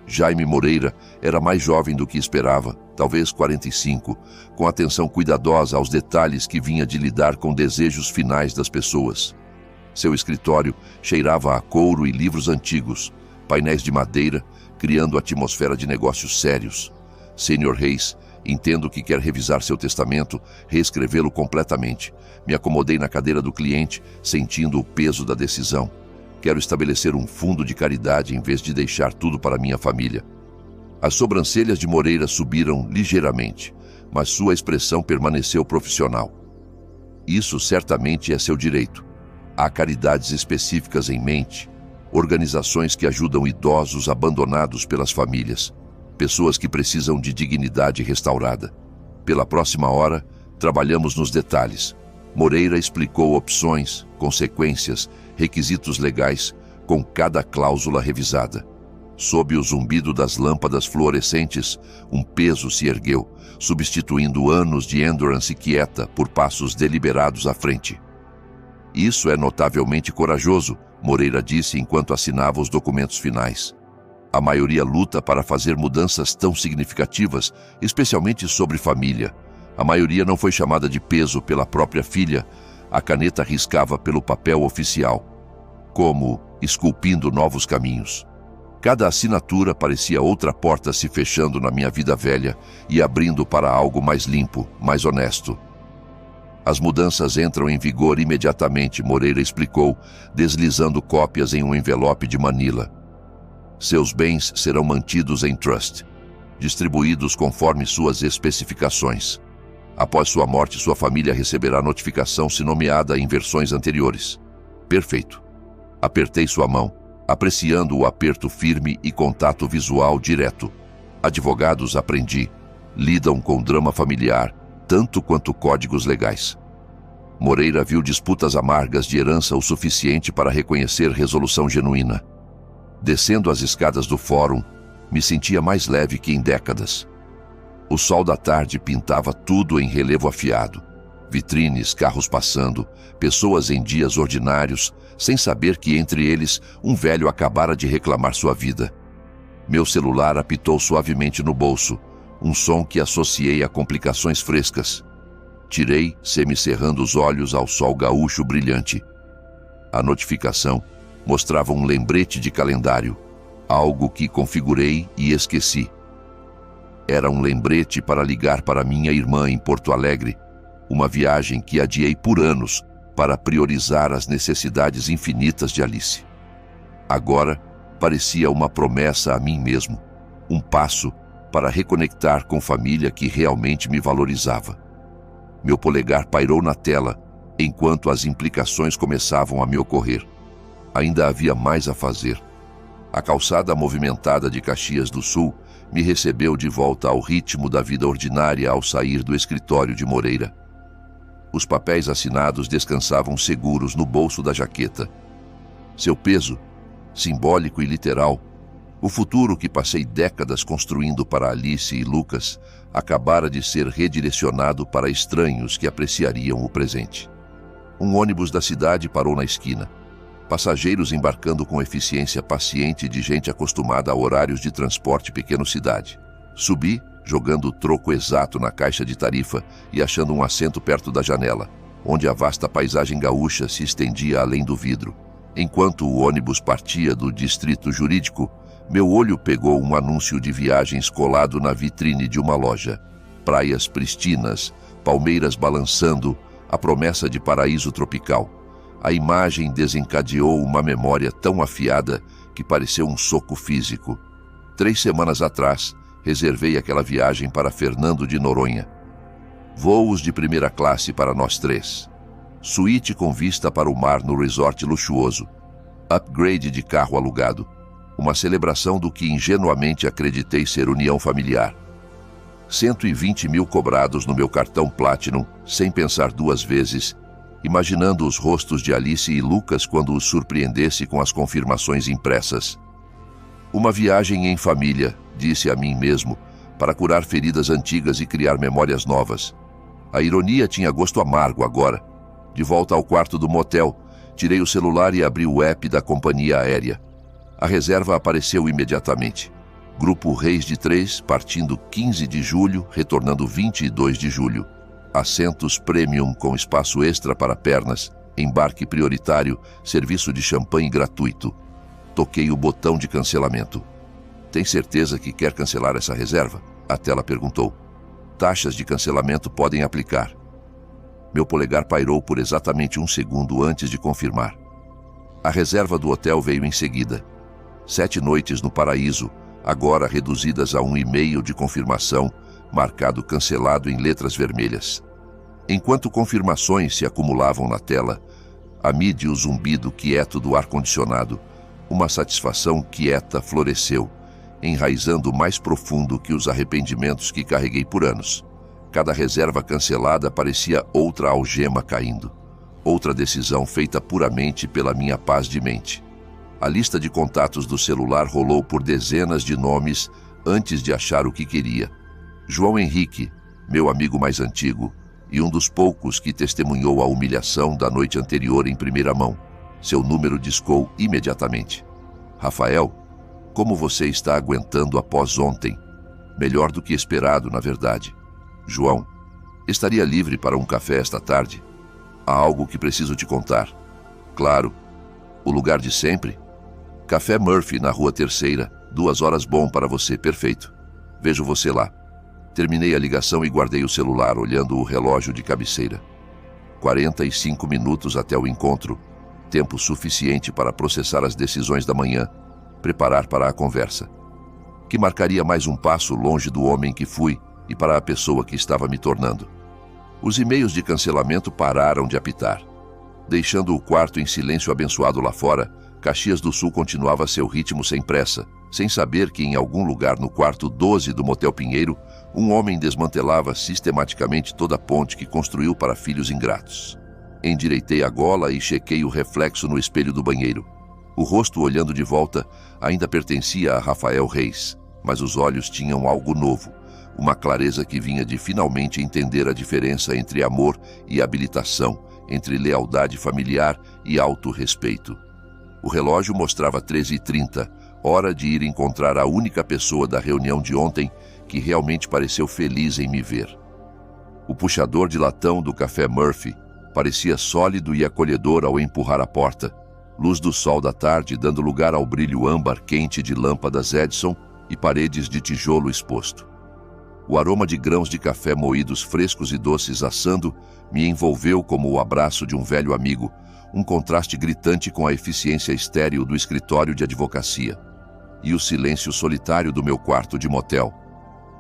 Jaime Moreira era mais jovem do que esperava, talvez 45, com atenção cuidadosa aos detalhes que vinha de lidar com desejos finais das pessoas. Seu escritório cheirava a couro e livros antigos, painéis de madeira, criando atmosfera de negócios sérios. Sr. Reis, entendo que quer revisar seu testamento, reescrevê-lo completamente. Me acomodei na cadeira do cliente, sentindo o peso da decisão. Quero estabelecer um fundo de caridade em vez de deixar tudo para minha família. As sobrancelhas de Moreira subiram ligeiramente, mas sua expressão permaneceu profissional. Isso certamente é seu direito. Há caridades específicas em mente, organizações que ajudam idosos abandonados pelas famílias, pessoas que precisam de dignidade restaurada. Pela próxima hora, trabalhamos nos detalhes. Moreira explicou opções, consequências, requisitos legais, com cada cláusula revisada. Sob o zumbido das lâmpadas fluorescentes, um peso se ergueu, substituindo anos de endurance quieta por passos deliberados à frente. Isso é notavelmente corajoso, Moreira disse enquanto assinava os documentos finais. A maioria luta para fazer mudanças tão significativas, especialmente sobre família. A maioria não foi chamada de peso pela própria filha. A caneta riscava pelo papel oficial, como esculpindo novos caminhos. Cada assinatura parecia outra porta se fechando na minha vida velha e abrindo para algo mais limpo, mais honesto. As mudanças entram em vigor imediatamente, Moreira explicou, deslizando cópias em um envelope de Manila. Seus bens serão mantidos em trust, distribuídos conforme suas especificações. Após sua morte, sua família receberá notificação se nomeada em versões anteriores. Perfeito. Apertei sua mão, apreciando o aperto firme e contato visual direto. Advogados, aprendi, lidam com drama familiar, tanto quanto códigos legais. Moreira viu disputas amargas de herança o suficiente para reconhecer resolução genuína. Descendo as escadas do fórum, me sentia mais leve que em décadas. O sol da tarde pintava tudo em relevo afiado. Vitrines, carros passando, pessoas em dias ordinários, sem saber que entre eles um velho acabara de reclamar sua vida. Meu celular apitou suavemente no bolso, um som que associei a complicações frescas. Tirei, semicerrando os olhos ao sol gaúcho brilhante. A notificação mostrava um lembrete de calendário. algo que configurei e esqueci. Era um lembrete para ligar para minha irmã em Porto Alegre, uma viagem que adiei por anos para priorizar as necessidades infinitas de Alice. Agora, parecia uma promessa a mim mesmo, um passo para reconectar com família que realmente me valorizava. Meu polegar pairou na tela enquanto as implicações começavam a me ocorrer. Ainda havia mais a fazer. A calçada movimentada de Caxias do Sul me recebeu de volta ao ritmo da vida ordinária ao sair do escritório de Moreira. Os papéis assinados descansavam seguros no bolso da jaqueta. Seu peso, simbólico e literal, o futuro que passei décadas construindo para Alice e Lucas, acabara de ser redirecionado para estranhos que apreciariam o presente. Um ônibus da cidade parou na esquina. Passageiros embarcando com eficiência paciente de gente acostumada a horários de transporte pequeno-cidade. Subi, jogando o troco exato na caixa de tarifa e achando um assento perto da janela, onde a vasta paisagem gaúcha se estendia além do vidro. Enquanto o ônibus partia do distrito jurídico, meu olho pegou um anúncio de viagens colado na vitrine de uma loja. Praias pristinas, palmeiras balançando, a promessa de paraíso tropical. A imagem desencadeou uma memória tão afiada que pareceu um soco físico. 3 semanas atrás, reservei aquela viagem para Fernando de Noronha. Voos de primeira classe para nós 3. Suíte com vista para o mar no resort luxuoso. Upgrade de carro alugado. Uma celebração do que ingenuamente acreditei ser união familiar. 120 mil cobrados no meu cartão Platinum, sem pensar 2 vezes, imaginando os rostos de Alice e Lucas quando os surpreendesse com as confirmações impressas. Uma viagem em família, disse a mim mesmo, para curar feridas antigas e criar memórias novas. A ironia tinha gosto amargo agora. De volta ao quarto do motel, tirei o celular e abri o app da companhia aérea. A reserva apareceu imediatamente. Grupo Reis de 3, partindo 15 de julho, retornando 22 de julho. Assentos premium com espaço extra para pernas, embarque prioritário, serviço de champanhe gratuito. Toquei o botão de cancelamento. Tem certeza que quer cancelar essa reserva? A tela perguntou. Taxas de cancelamento podem aplicar. Meu polegar pairou por exatamente 1 segundo antes de confirmar. A reserva do hotel veio em seguida. 7 noites no paraíso, agora reduzidas a 1 e-mail de confirmação, marcado cancelado em letras vermelhas. Enquanto confirmações se acumulavam na tela, amide o zumbido quieto do ar-condicionado, uma satisfação quieta floresceu, enraizando mais profundo que os arrependimentos que carreguei por anos. Cada reserva cancelada parecia outra algema caindo, outra decisão feita puramente pela minha paz de mente. A lista de contatos do celular rolou por dezenas de nomes antes de achar o que queria. João Henrique, meu amigo mais antigo, e um dos poucos que testemunhou a humilhação da noite anterior em primeira mão. Seu número discou imediatamente. Rafael, como você está aguentando após ontem? Melhor do que esperado, na verdade. João, estaria livre para um café esta tarde? Há algo que preciso te contar. Claro. O lugar de sempre? Café Murphy, na Rua Terceira. 2 horas bom para você, perfeito. Vejo você lá. Terminei a ligação e guardei o celular, olhando o relógio de cabeceira. 45 minutos até o encontro. Tempo suficiente para processar as decisões da manhã, preparar para a conversa. Que marcaria mais um passo longe do homem que fui e para a pessoa que estava me tornando. Os e-mails de cancelamento pararam de apitar. Deixando o quarto em silêncio abençoado lá fora, Caxias do Sul continuava seu ritmo sem pressa, sem saber que em algum lugar no quarto 12 do Motel Pinheiro, um homem desmantelava sistematicamente toda a ponte que construiu para filhos ingratos. Endireitei a gola e chequei o reflexo no espelho do banheiro. O rosto olhando de volta ainda pertencia a Rafael Reis, mas os olhos tinham algo novo, uma clareza que vinha de finalmente entender a diferença entre amor e habilitação, entre lealdade familiar e autorrespeito. O relógio mostrava 13h30, hora de ir encontrar a única pessoa da reunião de ontem que realmente pareceu feliz em me ver. O puxador de latão do Café Murphy parecia sólido e acolhedor ao empurrar a porta, luz do sol da tarde dando lugar ao brilho âmbar quente de lâmpadas Edison e paredes de tijolo exposto. O aroma de grãos de café moídos frescos e doces assando me envolveu como o abraço de um velho amigo, um contraste gritante com a eficiência estéril do escritório de advocacia e o silêncio solitário do meu quarto de motel.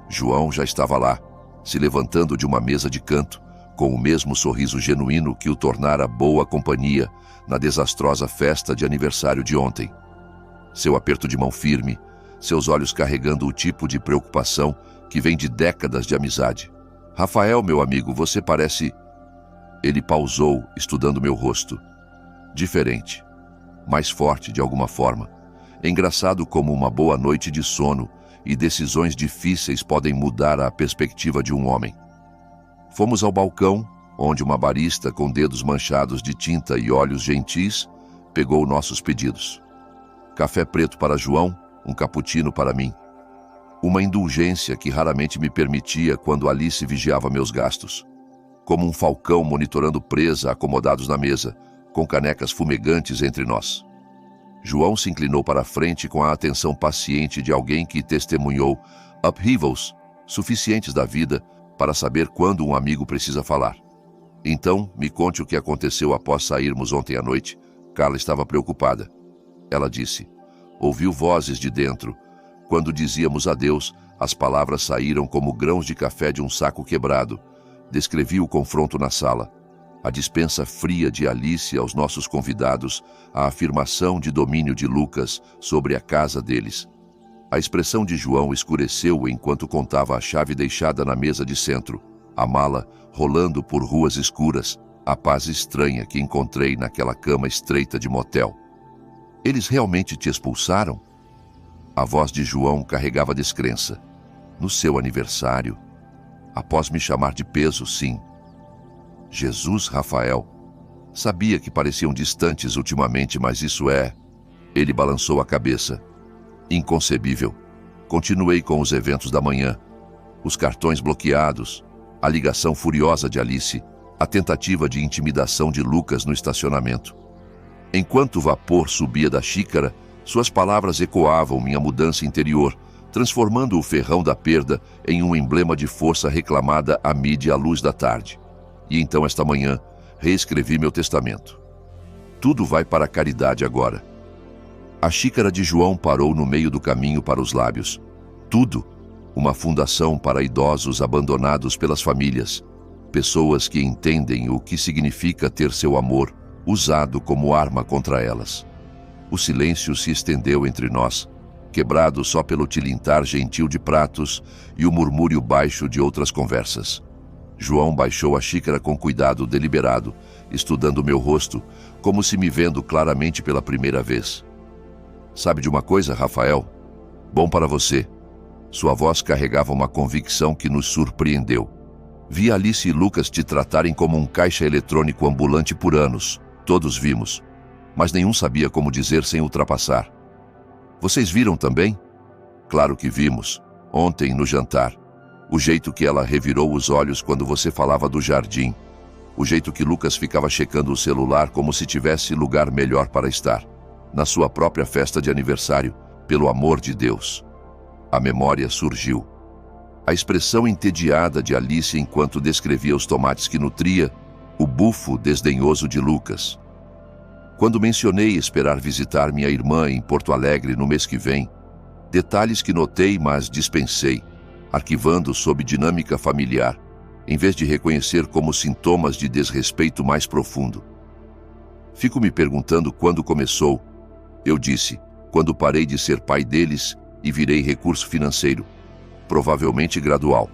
João já estava lá, se levantando de uma mesa de canto, com o mesmo sorriso genuíno que o tornara boa companhia na desastrosa festa de aniversário de ontem. Seu aperto de mão firme, seus olhos carregando o tipo de preocupação que vem de décadas de amizade. Rafael, meu amigo, você parece... Ele pausou, estudando meu rosto. Diferente. Mais forte, de alguma forma. Engraçado como uma boa noite de sono e decisões difíceis podem mudar a perspectiva de um homem. Fomos ao balcão, onde uma barista com dedos manchados de tinta e olhos gentis pegou nossos pedidos. Café preto para João, um cappuccino para mim. Uma indulgência que raramente me permitia quando Alice vigiava meus gastos. Como um falcão monitorando presa acomodados na mesa, com canecas fumegantes entre nós. João se inclinou para a frente com a atenção paciente de alguém que testemunhou upheavals suficientes da vida para saber quando um amigo precisa falar. Então, me conte o que aconteceu após sairmos ontem à noite. Carla estava preocupada. Ela disse, ouviu vozes de dentro. Quando dizíamos adeus, as palavras saíram como grãos de café de um saco quebrado. Descrevi o confronto na sala. A dispensa fria de Alice aos nossos convidados, a afirmação de domínio de Lucas sobre a casa deles. A expressão de João escureceu enquanto contava a chave deixada na mesa de centro, a mala rolando por ruas escuras, a paz estranha que encontrei naquela cama estreita de motel. Eles realmente te expulsaram? A voz de João carregava descrença. No seu aniversário? Após me chamar de peso, sim. Jesus, Rafael. Sabia que pareciam distantes ultimamente, mas isso é... Ele balançou a cabeça. Inconcebível. Continuei com os eventos da manhã. Os cartões bloqueados, a ligação furiosa de Alice, a tentativa de intimidação de Lucas no estacionamento. Enquanto o vapor subia da xícara, suas palavras ecoavam minha mudança interior, transformando o ferrão da perda em um emblema de força reclamada à mídia à luz da tarde. E então, esta manhã, reescrevi meu testamento. Tudo vai para a caridade agora. A xícara de João parou no meio do caminho para os lábios. Tudo, uma fundação para idosos abandonados pelas famílias, pessoas que entendem o que significa ter seu amor usado como arma contra elas. O silêncio se estendeu entre nós, quebrado só pelo tilintar gentil de pratos e o murmúrio baixo de outras conversas. João baixou a xícara com cuidado deliberado, estudando meu rosto, como se me vendo claramente pela primeira vez. Sabe de uma coisa, Rafael? Bom para você. Sua voz carregava uma convicção que nos surpreendeu. Vi Alice e Lucas te tratarem como um caixa eletrônico ambulante por anos. Todos vimos. Mas nenhum sabia como dizer sem ultrapassar. Vocês viram também? Claro que vimos. Ontem, no jantar. O jeito que ela revirou os olhos quando você falava do jardim. O jeito que Lucas ficava checando o celular como se tivesse lugar melhor para estar. Na sua própria festa de aniversário, pelo amor de Deus. A memória surgiu. A expressão entediada de Alice enquanto descrevia os tomates que nutria, o bufo desdenhoso de Lucas. Quando mencionei esperar visitar minha irmã em Porto Alegre no mês que vem, detalhes que notei, mas dispensei, arquivando sob dinâmica familiar, em vez de reconhecer como sintomas de desrespeito mais profundo. Fico me perguntando quando começou. Eu disse, quando parei de ser pai deles e virei recurso financeiro. Provavelmente gradual.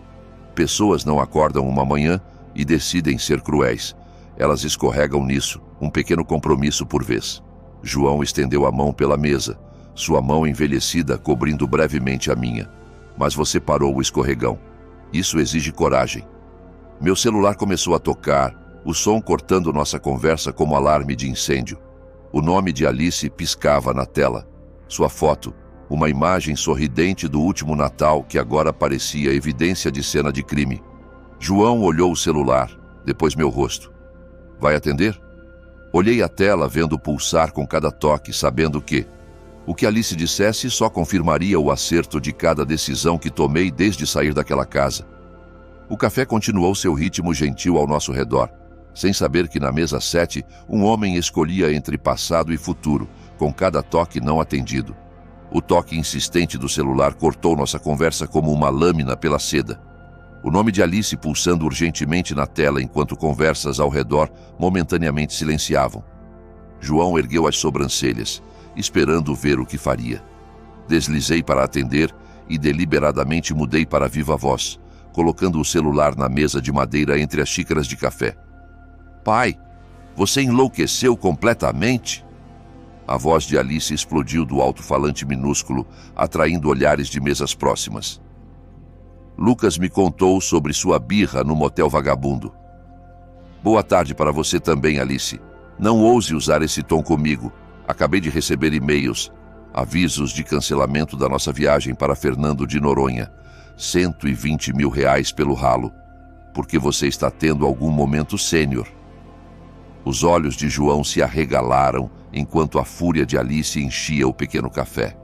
Pessoas não acordam uma manhã e decidem ser cruéis. Elas escorregam nisso, um pequeno compromisso por vez. João estendeu a mão pela mesa, sua mão envelhecida cobrindo brevemente a minha. Mas você parou o escorregão. Isso exige coragem. Meu celular começou a tocar, o som cortando nossa conversa como alarme de incêndio. O nome de Alice piscava na tela. Sua foto, uma imagem sorridente do último Natal que agora parecia evidência de cena de crime. João olhou o celular, depois meu rosto. Vai atender? Olhei a tela vendo pulsar com cada toque, sabendo que o que Alice dissesse só confirmaria o acerto de cada decisão que tomei desde sair daquela casa. O café continuou seu ritmo gentil ao nosso redor, sem saber que na mesa 7 um homem escolhia entre passado e futuro, com cada toque não atendido. O toque insistente do celular cortou nossa conversa como uma lâmina pela seda. O nome de Alice pulsando urgentemente na tela enquanto conversas ao redor momentaneamente silenciavam. João ergueu as sobrancelhas, esperando ver o que faria. Deslizei para atender e deliberadamente mudei para viva voz, colocando o celular na mesa de madeira entre as xícaras de café. Pai, você enlouqueceu completamente? A voz de Alice explodiu do alto-falante minúsculo, atraindo olhares de mesas próximas. Lucas me contou sobre sua birra no motel vagabundo. Boa tarde para você também, Alice. Não ouse usar esse tom comigo. Acabei de receber e-mails, avisos de cancelamento da nossa viagem para Fernando de Noronha. 120 mil reais pelo ralo, porque você está tendo algum momento sênior. Os olhos de João se arregalaram enquanto a fúria de Alice enchia o pequeno café.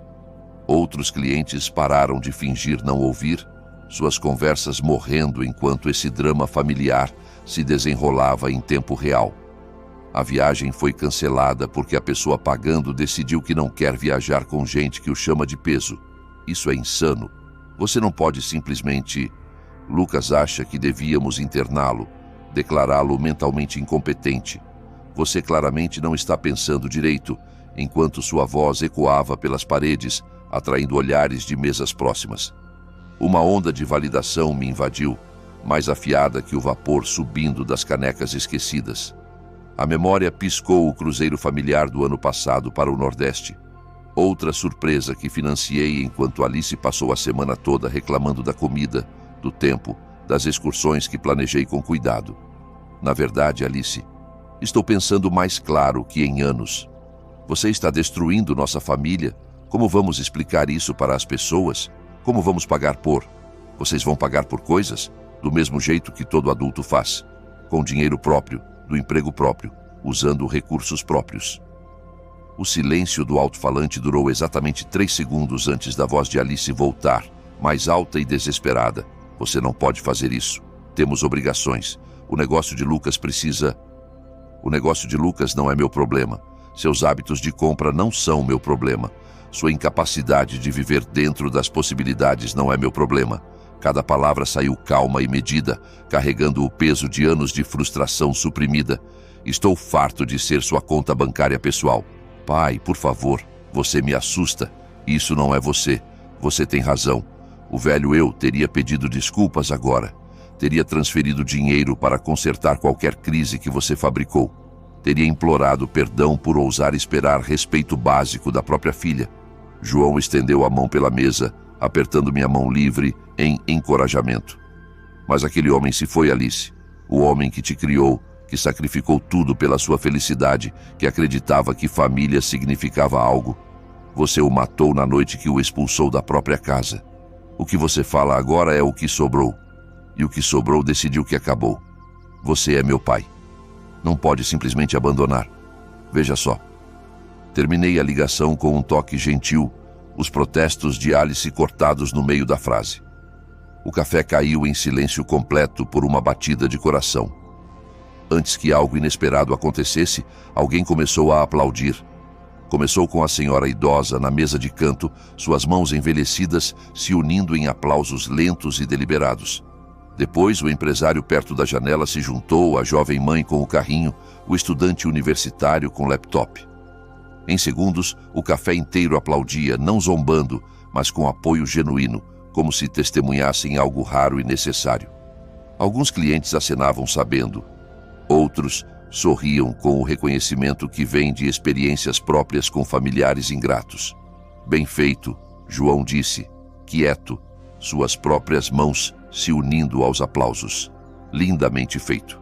Outros clientes pararam de fingir não ouvir, suas conversas morrendo enquanto esse drama familiar se desenrolava em tempo real. A viagem foi cancelada porque a pessoa pagando decidiu que não quer viajar com gente que o chama de peso. Isso é insano. Você não pode simplesmente... Lucas acha que devíamos interná-lo, declará-lo mentalmente incompetente. Você claramente não está pensando direito, enquanto sua voz ecoava pelas paredes, atraindo olhares de mesas próximas. Uma onda de validação me invadiu, mais afiada que o vapor subindo das canecas esquecidas. A memória piscou o cruzeiro familiar do ano passado para o Nordeste. Outra surpresa que financiei enquanto Alice passou a semana toda reclamando da comida, do tempo, das excursões que planejei com cuidado. Na verdade, Alice, estou pensando mais claro que em anos. Você está destruindo nossa família. Como vamos explicar isso para as pessoas? Como vamos pagar por? Vocês vão pagar por coisas? Do mesmo jeito que todo adulto faz. Com dinheiro próprio, do emprego próprio, usando recursos próprios. O silêncio do alto-falante durou exatamente 3 segundos antes da voz de Alice voltar, mais alta e desesperada. Você não pode fazer isso. Temos obrigações. O negócio de Lucas precisa... O negócio de Lucas não é meu problema. Seus hábitos de compra não são meu problema. Sua incapacidade de viver dentro das possibilidades não é meu problema. Cada palavra saiu calma e medida, carregando o peso de anos de frustração suprimida. Estou farto de ser sua conta bancária pessoal. Pai, por favor, você me assusta. Isso não é você. Você tem razão. O velho eu teria pedido desculpas agora. Teria transferido dinheiro para consertar qualquer crise que você fabricou. Teria implorado perdão por ousar esperar respeito básico da própria filha. João estendeu a mão pela mesa, apertando minha mão livre em encorajamento. Mas aquele homem se foi, Alice. O homem que te criou, que sacrificou tudo pela sua felicidade, que acreditava que família significava algo. Você o matou na noite que o expulsou da própria casa. O que você fala agora é o que sobrou. E o que sobrou decidiu que acabou. Você é meu pai. Não pode simplesmente abandonar. Veja só. Terminei a ligação com um toque gentil, os protestos de Alice cortados no meio da frase. O café caiu em silêncio completo por uma batida de coração. Antes que algo inesperado acontecesse, alguém começou a aplaudir. Começou com a senhora idosa na mesa de canto, suas mãos envelhecidas se unindo em aplausos lentos e deliberados. Depois, o empresário perto da janela se juntou, a jovem mãe com o carrinho, o estudante universitário com laptop. Em segundos, o café inteiro aplaudia, não zombando, mas com apoio genuíno, como se testemunhassem algo raro e necessário. Alguns clientes acenavam sabendo. Outros sorriam com o reconhecimento que vem de experiências próprias com familiares ingratos. Bem feito, João disse, quieto, suas próprias mãos se unindo aos aplausos. Lindamente feito.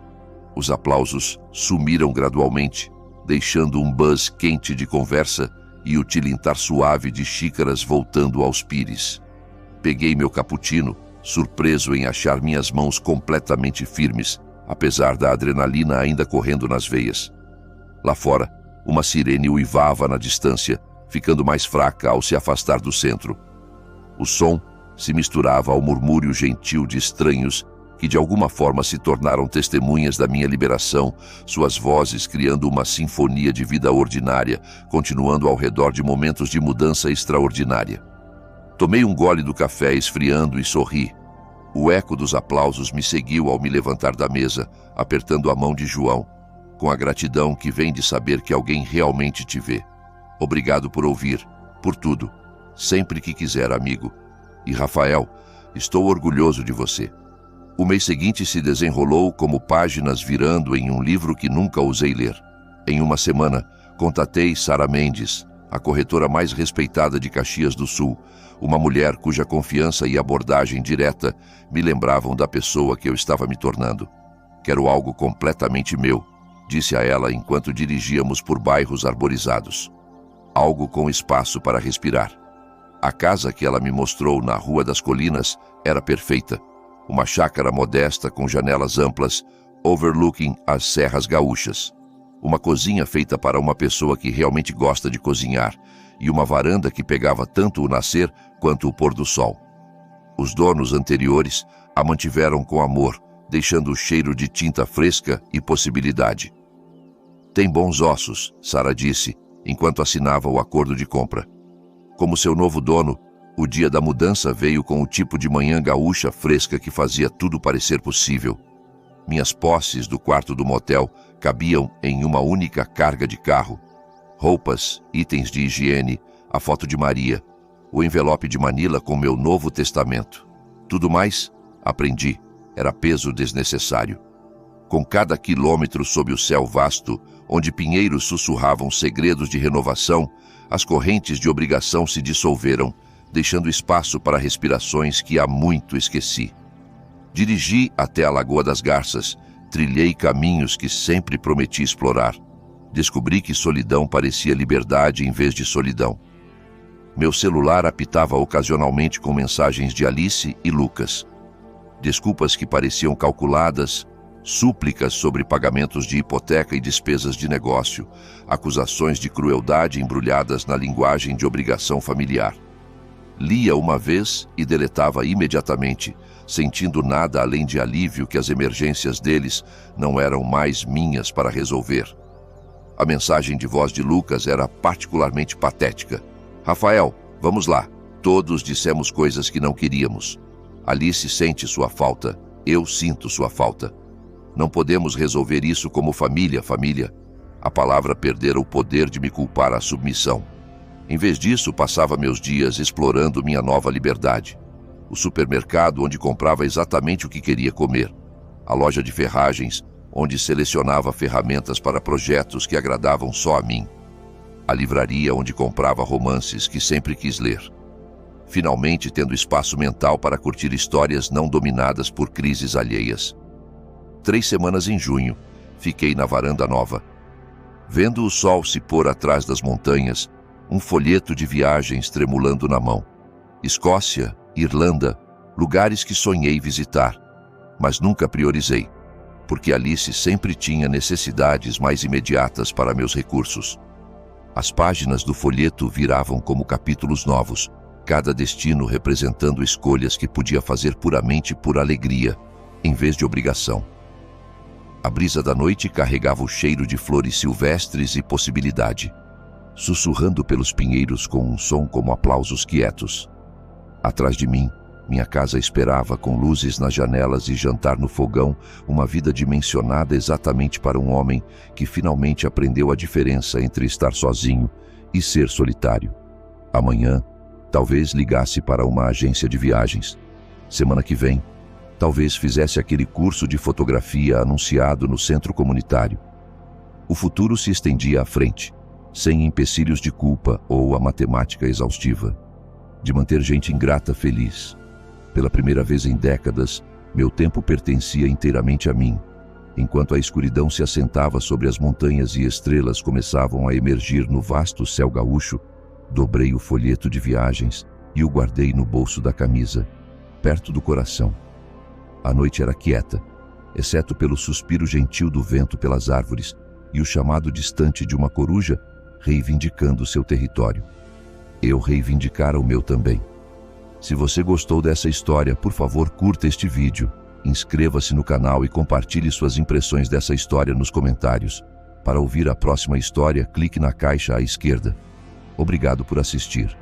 Os aplausos sumiram gradualmente, deixando um buzz quente de conversa e o tilintar suave de xícaras voltando aos pires. Peguei meu cappuccino, surpreso em achar minhas mãos completamente firmes, apesar da adrenalina ainda correndo nas veias. Lá fora, uma sirene uivava na distância, ficando mais fraca ao se afastar do centro. O som se misturava ao murmúrio gentil de estranhos que de alguma forma se tornaram testemunhas da minha liberação, suas vozes criando uma sinfonia de vida ordinária, continuando ao redor de momentos de mudança extraordinária. Tomei um gole do café esfriando e sorri. O eco dos aplausos me seguiu ao me levantar da mesa, apertando a mão de João, com a gratidão que vem de saber que alguém realmente te vê. Obrigado por ouvir, por tudo, sempre que quiser, amigo. E Rafael, estou orgulhoso de você. O mês seguinte se desenrolou como páginas virando em um livro que nunca ousei ler. Em uma semana, contatei Sara Mendes, a corretora mais respeitada de Caxias do Sul, uma mulher cuja confiança e abordagem direta me lembravam da pessoa que eu estava me tornando. Quero algo completamente meu, disse a ela enquanto dirigíamos por bairros arborizados. Algo com espaço para respirar. A casa que ela me mostrou na Rua das Colinas era perfeita. Uma chácara modesta com janelas amplas, overlooking as serras gaúchas. Uma cozinha feita para uma pessoa que realmente gosta de cozinhar e uma varanda que pegava tanto o nascer quanto o pôr do sol. Os donos anteriores a mantiveram com amor, deixando o cheiro de tinta fresca e possibilidade. Tem bons ossos, Sara disse, enquanto assinava o acordo de compra. Como seu novo dono, o dia da mudança veio com o tipo de manhã gaúcha fresca que fazia tudo parecer possível. Minhas posses do quarto do motel cabiam em uma única carga de carro. Roupas, itens de higiene, a foto de Maria, o envelope de Manila com meu Novo Testamento. Tudo mais, aprendi, era peso desnecessário. Com cada quilômetro sob o céu vasto, onde pinheiros sussurravam segredos de renovação, as correntes de obrigação se dissolveram, deixando espaço para respirações que há muito esqueci. Dirigi até a Lagoa das Garças, trilhei caminhos que sempre prometi explorar. Descobri que solidão parecia liberdade em vez de solidão. Meu celular apitava ocasionalmente com mensagens de Alice e Lucas. Desculpas que pareciam calculadas, súplicas sobre pagamentos de hipoteca e despesas de negócio, acusações de crueldade embrulhadas na linguagem de obrigação familiar. Lia uma vez e deletava imediatamente, sentindo nada além de alívio que as emergências deles não eram mais minhas para resolver. A mensagem de voz de Lucas era particularmente patética. Rafael, vamos lá. Todos dissemos coisas que não queríamos. Alice sente sua falta. Eu sinto sua falta. Não podemos resolver isso como família. A palavra perdera o poder de me culpar à submissão. Em vez disso, passava meus dias explorando minha nova liberdade. O supermercado onde comprava exatamente o que queria comer. A loja de ferragens, onde selecionava ferramentas para projetos que agradavam só a mim. A livraria onde comprava romances que sempre quis ler. Finalmente tendo espaço mental para curtir histórias não dominadas por crises alheias. 3 semanas em junho, fiquei na varanda nova. Vendo o sol se pôr atrás das montanhas, um folheto de viagens tremulando na mão. Escócia, Irlanda, lugares que sonhei visitar, mas nunca priorizei, porque Alice sempre tinha necessidades mais imediatas para meus recursos. As páginas do folheto viravam como capítulos novos, cada destino representando escolhas que podia fazer puramente por alegria, em vez de obrigação. A brisa da noite carregava o cheiro de flores silvestres e possibilidade, sussurrando pelos pinheiros com um som como aplausos quietos. Atrás de mim, minha casa esperava com luzes nas janelas e jantar no fogão, uma vida dimensionada exatamente para um homem que finalmente aprendeu a diferença entre estar sozinho e ser solitário. Amanhã, talvez ligasse para uma agência de viagens. Semana que vem, talvez fizesse aquele curso de fotografia anunciado no centro comunitário. O futuro se estendia à frente, sem empecilhos de culpa ou a matemática exaustiva, de manter gente ingrata feliz. Pela primeira vez em décadas, meu tempo pertencia inteiramente a mim. Enquanto a escuridão se assentava sobre as montanhas e estrelas começavam a emergir no vasto céu gaúcho, dobrei o folheto de viagens e o guardei no bolso da camisa, perto do coração. A noite era quieta, exceto pelo suspiro gentil do vento pelas árvores, e o chamado distante de uma coruja reivindicando seu território. Eu reivindicara o meu também. Se você gostou dessa história, por favor, curta este vídeo, inscreva-se no canal e compartilhe suas impressões dessa história nos comentários. Para ouvir a próxima história, clique na caixa à esquerda. Obrigado por assistir.